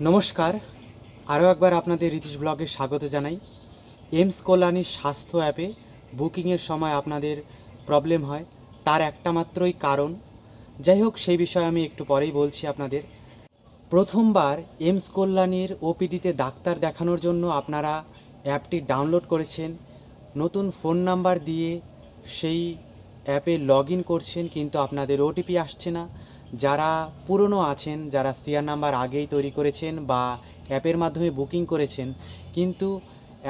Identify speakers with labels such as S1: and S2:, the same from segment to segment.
S1: নমস্কার, আরও একবার আপনাদের রীতিশ ব্লগে স্বাগত জানাই। এইমস কল্যাণী স্বাস্থ্য অ্যাপে বুকিংয়ের সময় আপনাদের প্রবলেম হয়, তার একটা মাত্রই কারণ। যাই হোক, সেই বিষয়ে আমি একটু পরেই বলছি আপনাদের। প্রথমবার এইমস কল্যাণীর ওপিডিতে ডাক্তার দেখানোর জন্য আপনারা অ্যাপটি ডাউনলোড করেছেন, নতুন ফোন নাম্বার দিয়ে সেই অ্যাপে লগ ইন করছেন, কিন্তু আপনাদের ওটিপি আসছে না। যারা পুরনো আছেন, যারা সিআর নাম্বার আগেই তৈরি করেছেন বা অ্যাপের মাধ্যমে বুকিং করেছেন, কিন্তু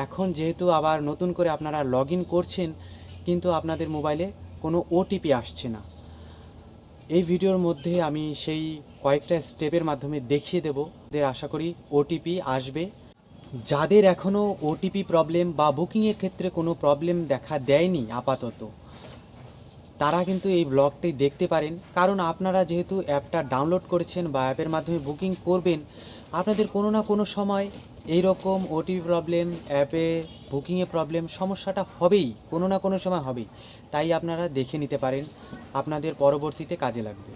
S1: এখন যেহেতু আবার নতুন করে আপনারা লগ ইন করছেন, কিন্তু আপনাদের মোবাইলে কোনো ওটিপি আসছে না। এই ভিডিওর মধ্যে আমি সেই কয়েকটা স্টেপের মাধ্যমে দেখিয়ে দেব, আশা করি ওটিপি আসবে। যাদের এখনও ওটিপি প্রবলেম বা বুকিংয়ের ক্ষেত্রে কোনো প্রবলেম দেখা দেয়নি আপাতত, তারা কিন্তু এই ব্লগটি দেখতে পারেন। কারণ আপনারা যেহেতু অ্যাপটা ডাউনলোড করেছেন বা অ্যাপের মাধ্যমে বুকিং করবেন, আপনাদের কোনো না কোনো সময় এই রকম ওটিপি প্রবলেম, অ্যাপে বুকিংয়ে প্রবলেম, সমস্যাটা হবেই, কোনো না কোনো সময় হবেই। তাই আপনারা দেখে নিতে পারেন, আপনাদের পরবর্তীতে কাজে লাগবে।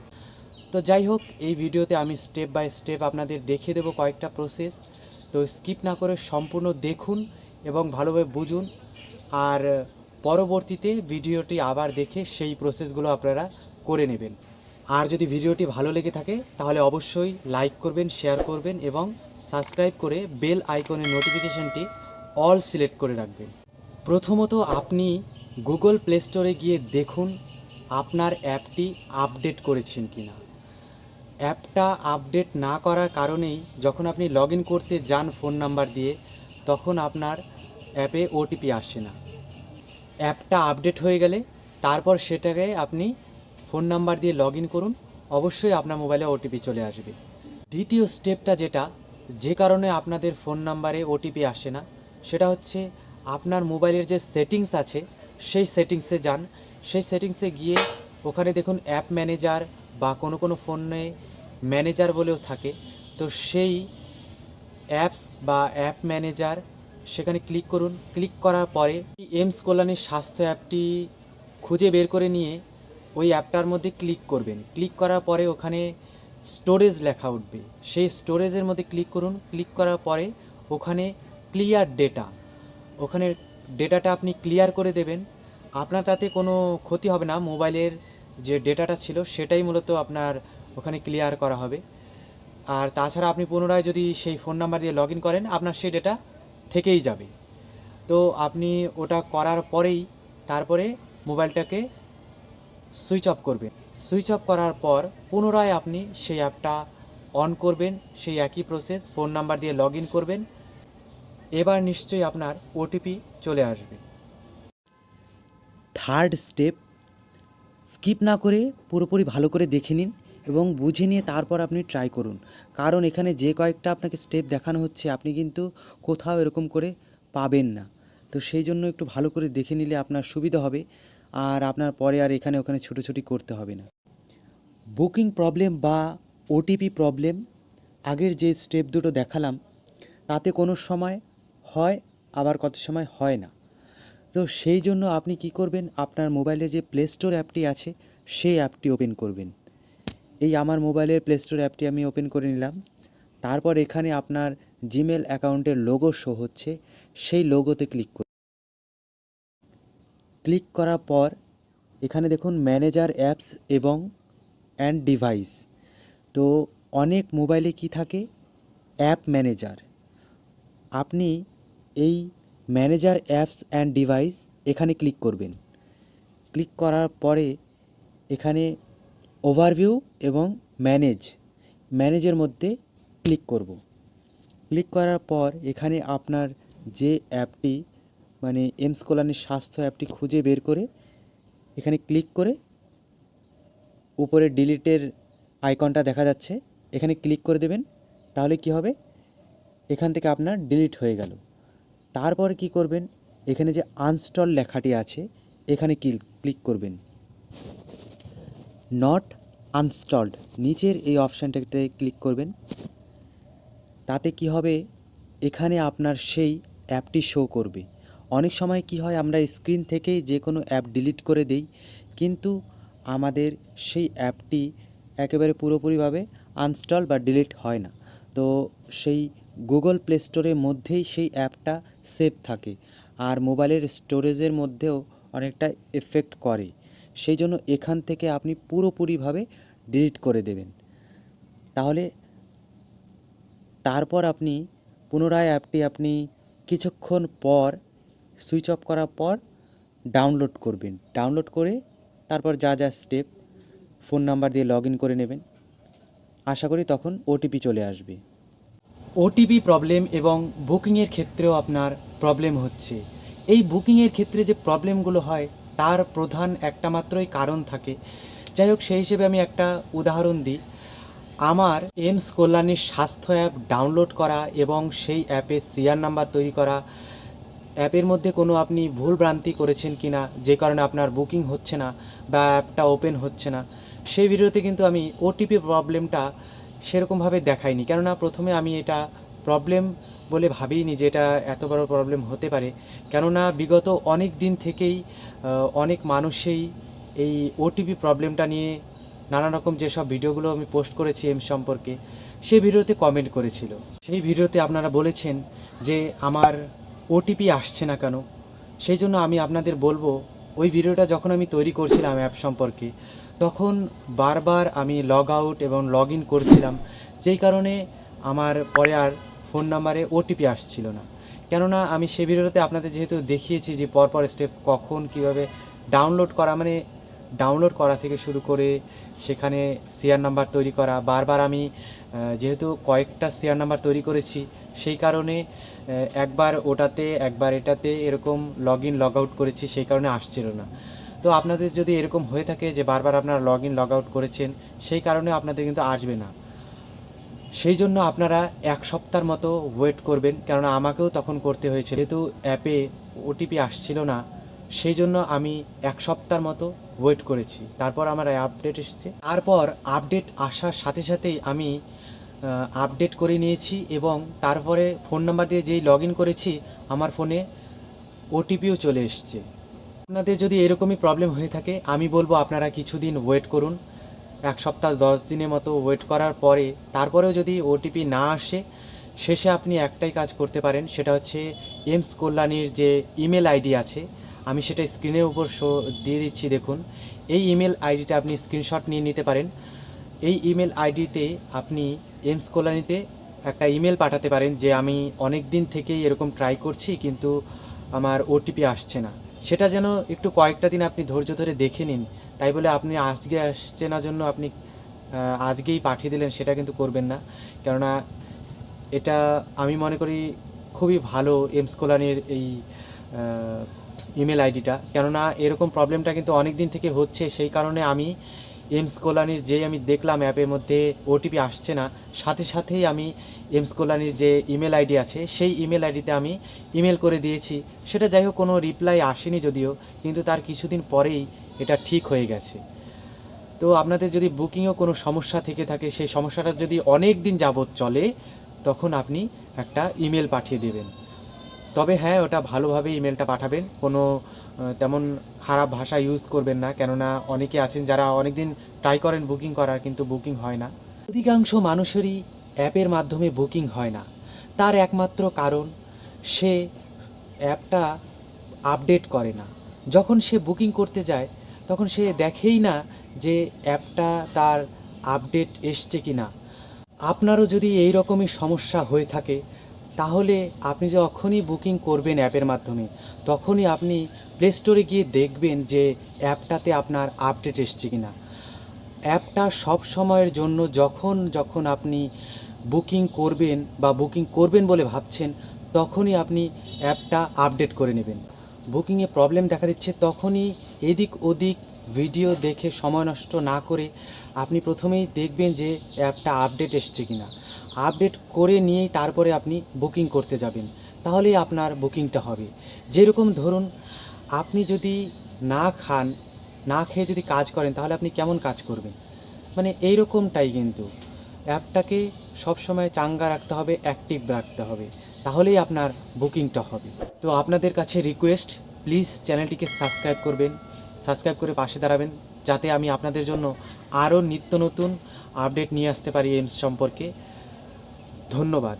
S1: তো যাই হোক, এই ভিডিওতে আমি স্টেপ বাই স্টেপ আপনাদের দেখিয়ে দেবো কয়েকটা প্রসেস। তো স্কিপ না করে সম্পূর্ণ দেখুন এবং ভালোভাবে বুঝুন, আর পরবর্তীতে ভিডিওটি আবার দেখে সেই প্রসেসগুলো আপনারা করে নেবেন। আর যদি ভিডিওটি ভালো লেগে থাকে তাহলে অবশ্যই লাইক করবেন, শেয়ার করবেন এবং সাবস্ক্রাইব করে বেল আইকনের নোটিফিকেশনটি অল সিলেক্ট করে রাখবেন। প্রথমত আপনি গুগল প্লে স্টোরে গিয়ে দেখুন আপনার অ্যাপটি আপডেট করেছেন কিনা। অ্যাপটা আপডেট না করার কারণেই যখন আপনি লগ ইন করতে যান ফোন নাম্বার দিয়ে, তখন আপনার অ্যাপে ওটিপি আসে না। অ্যাপটা আপডেট হয়ে গেলে তারপর সেটাকে আপনি ফোন নাম্বার দিয়ে লগ ইন করুন, অবশ্যই আপনার মোবাইলে ওটিপি চলে আসবে। দ্বিতীয় স্টেপটা যেটা, যে কারণে আপনাদের ফোন নাম্বারে ওটিপি আসে না, সেটা হচ্ছে আপনার মোবাইলের যে সেটিংস আছে সেই সেটিংসে যান। সেই সেটিংসে গিয়ে ওখানে দেখুন অ্যাপ ম্যানেজার বা কোনো কোনো ফোনে ম্যানেজার বলেও থাকে। তো সেই অ্যাপস বা অ্যাপ ম্যানেজার, সেখানে ক্লিক করুন। ক্লিক করার পরে এইমস কল্যাণীর স্বাস্থ্য অ্যাপটি খুঁজে বের করে নিয়ে ওই অ্যাপটার মধ্যে ক্লিক করবেন। ক্লিক করার পরে ওখানে স্টোরেজ লেখা উঠবে, সেই স্টোরেজের মধ্যে ক্লিক করুন। ক্লিক করার পরে ওখানে ক্লিয়ার ডেটা, ওখানে ডেটাটা আপনি ক্লিয়ার করে দেবেন। আপনার তাতে কোনো ক্ষতি হবে না, মোবাইলের যে ডেটাটা ছিল সেটাই মূলত আপনার ওখানে ক্লিয়ার করা হবে। আর তাছাড়া আপনি পুনরায় যদি সেই ফোন নাম্বার দিয়ে লগ ইন করেন, আপনার সেই ডেটা থেকেই যাবে। তো আপনি ওটা করার পরেই তারপরে মোবাইলটাকে সুইচ অফ করবেন। সুইচ অফ করার পর পুনরায় আপনি সেই অ্যাপটা অন করবেন, সেই একই প্রসেস, ফোন নাম্বার দিয়ে লগ ইন করবেন। এবার নিশ্চয়ই আপনার ওটিপি চলে আসবে। থার্ড স্টেপ, স্কিপ না করে পুরোপুরি ভালো করে দেখে নিন এবং বুঝে নিয়ে তারপর আপনি ট্রাই করুন। কারণ এখানে যে কয়েকটা আপনাকে স্টেপ দেখানো হচ্ছে, আপনি কিন্তু কোথাও এরকম করে পাবেন না। তো সেই জন্য একটু ভালো করে দেখে নিলে আপনার সুবিধা হবে, আর আপনার পরে আর এখানে ওখানে ছুটোছুটি করতে হবে না। বুকিং প্রবলেম বা ওটিপি প্রবলেম, আগের যে স্টেপ দুটো দেখালাম তাতে কোনো সময় হয়, আবার কত সময় হয় না। তো সেই জন্য আপনি কি করবেন, আপনার মোবাইলে যে প্লে স্টোর অ্যাপটি আছে সেই অ্যাপটি ওপেন করবেন। এই আমার মোবাইলের প্লে স্টোর অ্যাপটি আমি ওপেন করে নিলাম। তারপর এখানে আপনার জিমেল অ্যাকাউন্টের লোগো শো হচ্ছে, সেই লোগোতে ক্লিক করুন। ক্লিক করার পর এখানে দেখুন ম্যানেজার অ্যাপস এবং অ্যান্ড ডিভাইস। তো অনেক মোবাইলে কি থাকে, অ্যাপ ম্যানেজার। আপনি এই ম্যানেজার অ্যাপস অ্যান্ড ডিভাইস এখানে ক্লিক করবেন। ক্লিক করার পরে এখানে ওভারভিউ এবং ম্যানেজের মধ্যে ক্লিক করব। ক্লিক করার পর এখানে আপনার যে অ্যাপটি, মানে এইমস কল্যাণীর স্বাস্থ্য অ্যাপটি খুঁজে বের করে এখানে ক্লিক করে উপরে ডিলিটের আইকনটা দেখা যাচ্ছে, এখানে ক্লিক করে দেবেন। তাহলে কি হবে, এখান থেকে আপনার ডিলিট হয়ে গেল। তারপর কি করবেন, এখানে যে আনস্টল লেখাটি আছে এখানে ক্লিক করবেন। নট আনস্টলড, নিচের এই অপশানটাতে ক্লিক করবেন। তাতে কি হবে, এখানে আপনার সেই অ্যাপটি শো করবে। অনেক সময় কি হয়, আমরা স্ক্রিন থেকেই যে কোনো অ্যাপ ডিলিট করে দেই, কিন্তু আমাদের সেই অ্যাপটি একেবারে পুরোপুরিভাবে আনস্টল বা ডিলিট হয় না। তো সেই গুগল প্লে স্টোরের মধ্যেই সেই অ্যাপটা সেভ থাকে, আর মোবাইলের স্টোরেজের মধ্যেও অনেকটা এফেক্ট করে। সেই জন্য এখান থেকে আপনি পুরোপুরিভাবে ডিলিট করে দেবেন। তাহলে তারপর আপনি পুনরায় অ্যাপটি আপনি কিছুক্ষণ পর সুইচ অফ করার পর ডাউনলোড করবেন। ডাউনলোড করে তারপর যা যা স্টেপ ফোন নাম্বার দিয়ে লগ ইন করে নেবেন। আশা করি তখন ওটিপি চলে আসবে। ওটিপি প্রবলেম এবং বুকিংয়ের ক্ষেত্রেও আপনার প্রবলেম হচ্ছে। এই বুকিংয়ের ক্ষেত্রে যে প্রবলেমগুলো হয় তার প্রধান একটা মাত্রই কারণ থাকে। যাই হোক, সেই হিসেবে আমি একটা উদাহরণ দিই। আমার এমস কল্যাণীর স্বাস্থ্য অ্যাপ ডাউনলোড করা এবং সেই অ্যাপে সিআর নাম্বার তৈরি করা, অ্যাপের মধ্যে কোনো আপনি ভুল ভ্রান্তি করেছেন কি না যে কারণে আপনার বুকিং হচ্ছে না বা অ্যাপটা ওপেন হচ্ছে না, সেই ভিডিওতে কিন্তু আমি ওটিপি প্রবলেমটা সেরকমভাবে দেখাইনি। কেননা প্রথমে আমি এটা প্রবলেম বলে ভাবিনি যে এটা এত বড় প্রবলেম হতে পারে। কেননা বিগত অনেক দিন থেকেই অনেক মানুষই এই ওটিপি প্রবলেমটা নিয়ে নানা রকম যেসব ভিডিওগুলো আমি পোস্ট করেছি এমস সম্পর্কে, সেই ভিডিওতে কমেন্ট করেছিল। সেই ভিডিওতে আপনারা বলেছেন যে আমার ওটিপি আসছে না কেন। সেই জন্য আমি আপনাদের বলবো, ওই ভিডিওটা যখন আমি তৈরি করছিলাম অ্যাপ সম্পর্কে, তখন বারবার আমি লগ আউট এবং লগ ইন করছিলাম, যেই কারণে আমার পরে আর ফোন নাম্বারে ওটিপি আসছিল না। কেননা আমি সেই ভিডিওতে আপনাদের যেহেতু দেখিয়েছি যে পরপর স্টেপ কখন কিভাবে ডাউনলোড করা, মানে ডাউনলোড করা থেকে শুরু করে সেখানে সিআর নাম্বার তৈরি করা। বারবার আমি যেহেতু কয়েকটা সিআর নাম্বার তৈরি করেছি, সেই কারণে একবার ওটাতে একবার এটাতে এরকম লগ ইন লগ আউট করেছি, সেই কারণে আসছিল না। তো আপনাদের যদি এরকম হয়ে থাকে যে বারবার আপনারা লগ ইন লগ আউট করেছেন, সেই কারণে আপনাদের কিন্তু আসবে না। সেই জন্য আপনারা এক সপ্তাহের মতো ওয়েট করবেন, কেননা আমাকেও তখন করতে হয়েছে। যেহেতু অ্যাপে ওটিপি আসছিল না, সেই জন্য আমি এক সপ্তাহের মতো ওয়েট করেছি। তারপর আমার আপডেট এসেছে। তারপর আপডেট আসার সাথে সাথেই আমি আপডেট করে নিয়েছি এবং তারপরে ফোন নাম্বার দিয়ে যেই লগ ইন করেছি, আমার ফোনে ওটিপিও চলে এসছে। আপনাদের যদি এরকমই প্রবলেম হয়ে থাকে, আমি বলবো আপনারা কিছুদিন ওয়েট করুন। এক সপ্তাহ 10 দিনের মতো ওয়েট করার পরে তারপরেও যদি ওটিপি না আসে, শেষে আপনি একটাই কাজ করতে পারেন, সেটা হচ্ছে এমস কল্যাণীর যে ইমেল আইডি আছে, আমি সেটা স্ক্রিনের উপর দিয়ে দিচ্ছি, দেখুন। এই ইমেল আইডিটা আপনি স্ক্রিনশট নিয়ে নিতে পারেন। এই ইমেল আইডিতে আপনি এমস কল্যাণীতে একটা ইমেল পাঠাতে পারেন যে আমি অনেক দিন থেকেই এরকম ট্রাই করছি, কিন্তু আমার ওটিপি আসছে না। সেটা যেন একটু কয়েকটা দিন আপনি ধৈর্য ধরে দেখে নিন। তাই বলে আপনি আজকে আসছে না জন্য আপনি আজকেই পাঠিয়ে দিলেন, সেটা কিন্তু করবেন না। কেননা এটা আমি মনে করি খুবই ভালো এমস কল্যাণীর এই ইমেল আইডিটা। কেননা এরকম প্রবলেমটা কিন্তু অনেক দিন থেকে হচ্ছে, সেই কারণে আমি এমস কল্যাণীর যেই আমি দেখলাম অ্যাপের মধ্যে ওটিপি আসছে না, সাথে সাথেই আমি এমস কল্যাণীর যে ইমেল আইডি আছে সেই ইমেল আইডিতে আমি ইমেল করে দিয়েছি। সেটা যাই হোক, কোনো রিপ্লাই আসেনি যদিও, কিন্তু তার কিছুদিন পরেই এটা ঠিক হয়ে গেছে। তো আপনাদের যদি বুকিংও কোনো সমস্যা থেকে থাকে, সেই সমস্যাটা যদি অনেক দিন যাবৎ চলে, তখন আপনি একটা ইমেল পাঠিয়ে দেবেন। তবে হ্যাঁ, ওটা ভালোভাবে ইমেলটা পাঠাবেন, কোনো তেমন খারাপ ভাষা ইউজ করবেন না। কেননা অনেকে আছেন যারা অনেক দিন ট্রাই করেন বুকিং করার, কিন্তু বুকিং হয় না। অধিকাংশ মানুষেরই অ্যাপের মাধ্যমে বুকিং হয় না। তার একমাত্র কারণ সে অ্যাপটা আপডেট করে না। যখন সে বুকিং করতে যায়, তখন সে দেখেই না যে অ্যাপটা তার আপডেট এসছে কি না। আপনারও যদি এই রকমই সমস্যা হয়ে থাকে, তাহলে আপনি যখনই বুকিং করবেন অ্যাপের মাধ্যমে, তখনই আপনি প্লে স্টোরে গিয়ে দেখবেন যে অ্যাপটাতে আপনার আপডেট এসছে কি না। অ্যাপটা সব সময়ের জন্য যখন যখন আপনি বুকিং করবেন বা বুকিং করবেন বলে ভাবছেন, তখনই আপনি অ্যাপটা আপডেট করে নেবেন। বুকিংয়ে প্রবলেম দেখা দিচ্ছে, তখনই এদিক ওদিক ভিডিও দেখে সময় নষ্ট না করে আপনি প্রথমেই দেখবেন যে অ্যাপটা আপডেট এসছে কি না। আপডেট করে নিয়েই তারপরে আপনি বুকিং করতে যাবেন, তাহলেই আপনার বুকিংটা হবে। যেরকম ধরুন, আপনি যদি না খান, না খেয়ে যদি কাজ করেন, তাহলে আপনি কেমন কাজ করবেন? মানে এই রকমটাই কিন্তু অ্যাপটাকে সবসময় চাঙ্গা রাখতে হবে, অ্যাক্টিভ রাখতে হবে, তাহলেই আপনার বুকিংটা হবে। তো আপনাদের কাছে রিকোয়েস্ট, প্লিজ চ্যানেলটিকে সাবস্ক্রাইব করবেন, সাবস্ক্রাইব করে পাশে দাঁড়াবেন, যাতে আমি আপনাদের জন্য আরও নিত্য নতুন আপডেট নিয়ে আসতে পারি এমস সম্পর্কে। ধন্যবাদ।